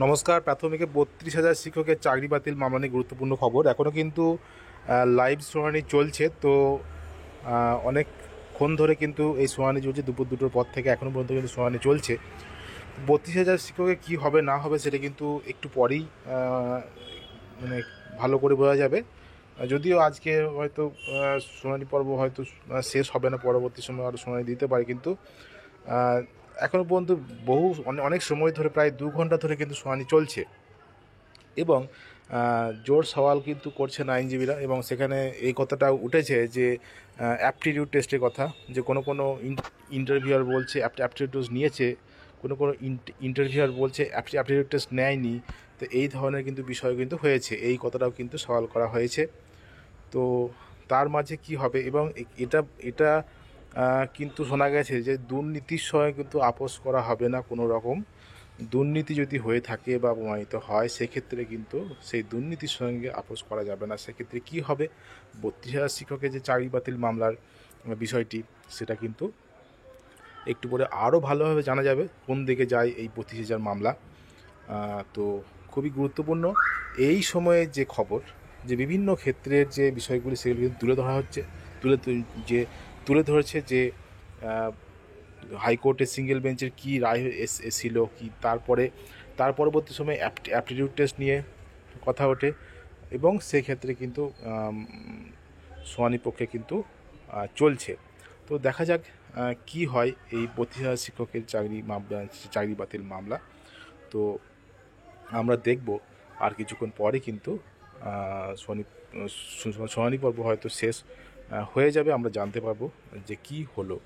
নমস্কার। প্রাথমিকে ৩২,০০০ শিক্ষকের চাকরি বাতিল মামলা নিয়ে গুরুত্বপূর্ণ খবর। এখনও কিন্তু লাইভ শুনানি চলছে। তো অনেকক্ষণ ধরে কিন্তু এই শুনানি চলছে, দুপুর ২টোর পর থেকে এখনও পর্যন্ত কিন্তু শুনানি চলছে। ৩২,০০০ শিক্ষকের কী হবে না হবে সেটা কিন্তু একটু পরেই মানে ভালো করে বোঝা যাবে। যদিও আজকে হয়তো শুনানি পর্ব হয়তো শেষ হবে না, পরবর্তী সময় আরও শুনানি দিতে পারে, কিন্তু এখনও পর্যন্ত অনেক সময় ধরে প্রায় ২ ঘন্টা ধরে কিন্তু শুনানি চলছে এবং জোর সওয়াল কিন্তু করছেন আইনজীবীরা। এবং সেখানে এই কথাটা উঠেছে যে অ্যাপটিটিউড টেস্টের কথা, যে কোনো ইন্টারভিউয়ার বলছে অ্যাপটিটিউড টেস্ট নিয়েছে, কোনো ইন্টারভিউয়ার বলছে অ্যাপটিটিউড টেস্ট নেয়নি। তো এই ধরনের কিন্তু বিষয় কিন্তু হয়েছে, এই কথাটাও কিন্তু সওয়াল করা হয়েছে। তো তার মাঝে কি হবে, এবং এটা এটা কিন্তু শোনা গেছে যে দুর্নীতির সময় কিন্তু আপোস করা হবে না কোনো রকম। দুর্নীতি যদি হয়ে থাকে বা প্রমাণিত হয়, সেক্ষেত্রে কিন্তু সেই দুর্নীতির সঙ্গে আপোস করা যাবে না। সেক্ষেত্রে কি হবে, ৩২,০০০ শিক্ষকের যে চাকরি বাতিল মামলার বিষয়টি, সেটা কিন্তু একটু পরে আরও ভালোভাবে জানা যাবে কোন দিকে যায় এই ৩২,০০০ মামলা। তো খুবই গুরুত্বপূর্ণ এই সময়ে যে খবর, যে বিভিন্ন ক্ষেত্রের যে বিষয়গুলি সেগুলি কিন্তু তুলে ধরা হচ্ছে, তুলে ধরেছে যে হাইকোর্টের সিঙ্গেল বেঞ্চের কী রায় এসেছিল, কি তার পরবর্তী সময়ে অ্যাপটিটিউড টেস্ট নিয়ে কথা ওঠে, এবং সেক্ষেত্রে কিন্তু শুনানি পক্ষে কিন্তু চলছে। তো দেখা যাক কি হয় এই ৩২,০০০ শিক্ষকের চাকরি বাতিল মামলা। তো আমরা দেখব আর কিছুক্ষণ পরে কিন্তু শুনানি পর্ব হয়তো শেষ হয়ে যাবে, আমরা জানতে পারবো যে কি হলো।